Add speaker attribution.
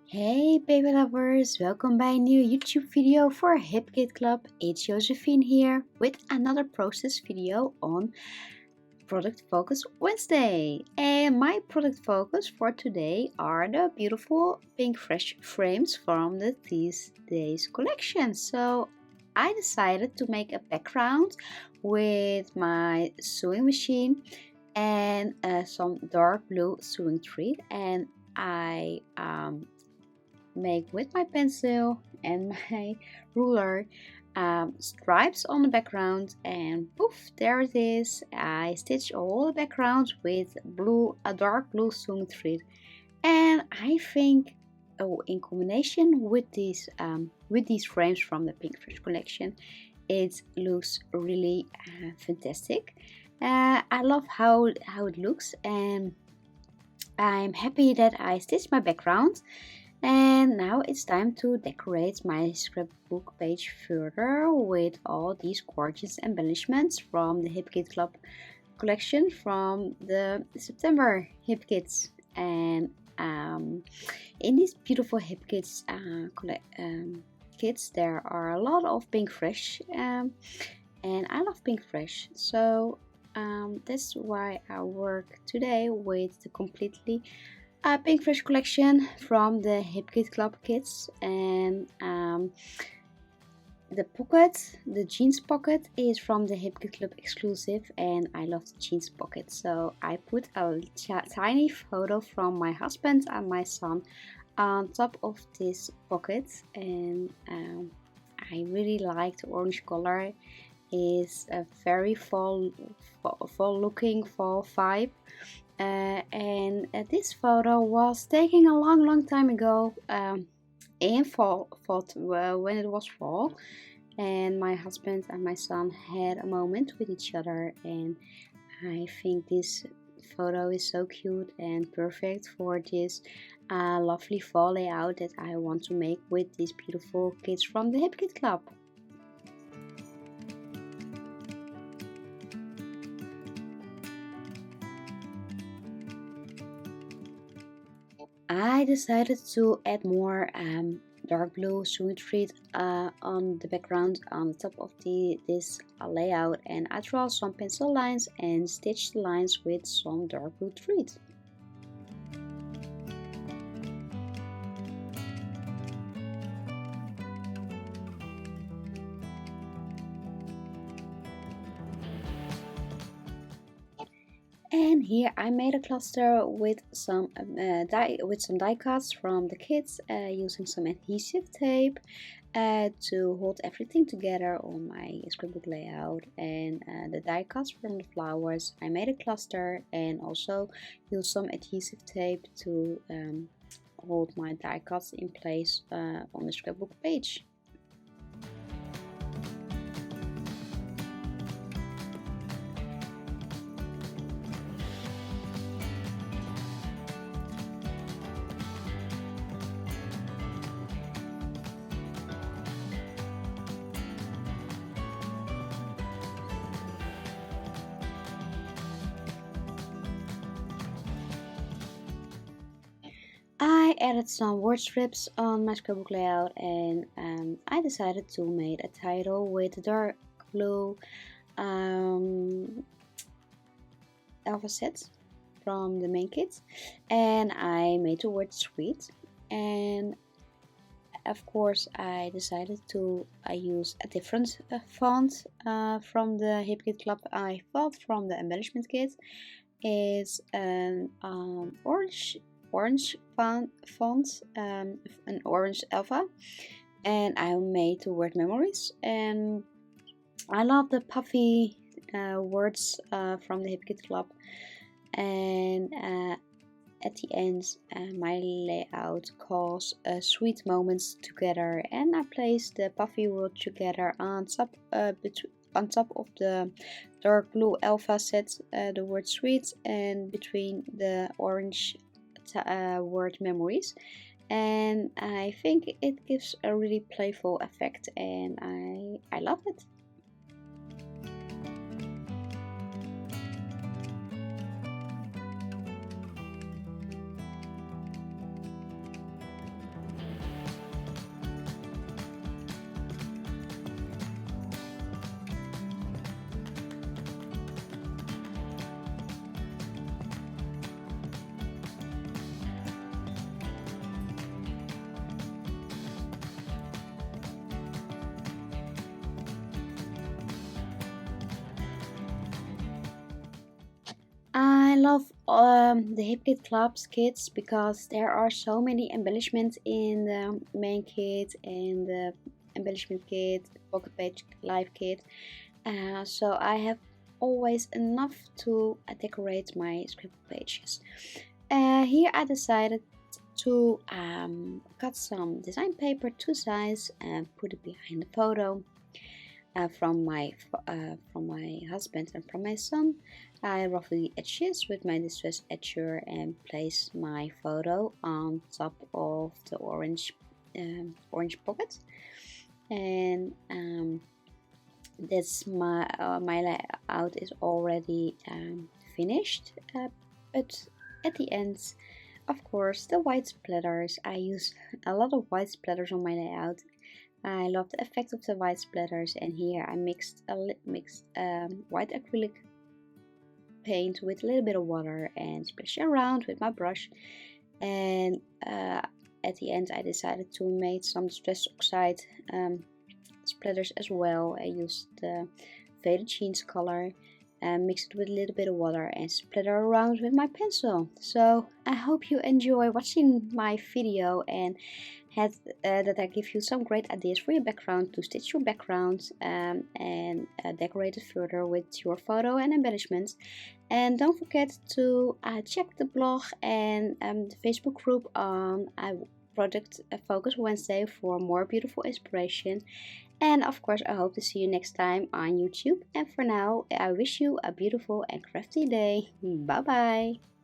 Speaker 1: Hey paper lovers, welcome by a new YouTube video for HipKit Club. It's Josephine here with another process video on Product Focus Wednesday. And my product focus for today are the beautiful Pinkfresh frames from the These Days collection. So I decided to make a background with my sewing machine and some dark blue sewing thread, and I make with my pencil and my ruler stripes on the background, and poof, there it is. I stitch all the backgrounds with a dark blue sewing thread, and I think in combination with these frames from the Pinkfresh collection, it looks really fantastic. I love how it looks, and I'm happy that I stitched my background. And now it's time to decorate my scrapbook page further with all these gorgeous embellishments from the HipKit Club collection from the September HipKits. And in these beautiful HipKits kits, there are a lot of Pinkfresh, and I love Pinkfresh. So that's why I work today with the completely Pinkfresh collection from the HipKit Club kits, and the jeans pocket is from the HipKit Club exclusive, and I love the jeans pocket. So I put a tiny photo from my husband and my son on top of this pocket, and I really like the orange color. Is a very fall looking fall vibe. And this photo was taken a long time ago, in fall when it was fall, and my husband and my son had a moment with each other, and I think this photo is so cute and perfect for this lovely fall layout that I want to make with these beautiful kits from the HipKit Club. I decided to add more dark blue sewing thread on the background on the top of this layout, and I draw some pencil lines and stitch the lines with some dark blue thread. And here I made a cluster with some die cuts from the kits, using some adhesive tape to hold everything together on my scrapbook layout, and the die cuts from the flowers. I made a cluster and also used some adhesive tape to hold my die cuts in place on the scrapbook page. I added some word strips on my scrapbook layout, and I decided to make a title with dark blue alpha sets from the main kit, and I made the word sweet, and of course I decided to use a different font from the HipKit Club. I thought from the embellishment kit is an orange font, an orange alpha, and I made the word memories, and I love the puffy words from the HipKit Club, and at the end my layout calls sweet moments together, and I place the puffy word together on top of the dark blue alpha set, the word sweet, and between the orange word memories, and I think it gives a really playful effect, and I love it. love the HipKit Club's kits because there are so many embellishments in the main kit and the embellishment kit, pocket page live kit. So I have always enough to decorate my scrapbook pages. Here I decided to cut some design paper to size and put it behind the photo. From my husband and from my son. I roughly edges with my distress etcher and place my photo on top of the orange pocket, and that's my layout is already finished. But at the end, of course, the white splatters. I use a lot of white splatters on my layout. I love the effect of the white splatters, and here I mixed white acrylic paint with a little bit of water and splash around with my brush. And at the end I decided to make some stress oxide splatters as well. I used the faded jeans color and mix it with a little bit of water and splatter around with my pencil. So I hope you enjoy watching my video and that I give you some great ideas for your background, to stitch your background and decorate it further with your photo and embellishments. And don't forget to check the blog and the Facebook group on Project Focus Wednesday for more beautiful inspiration. And of course, I hope to see you next time on YouTube. And for now, I wish you a beautiful and crafty day. Bye bye.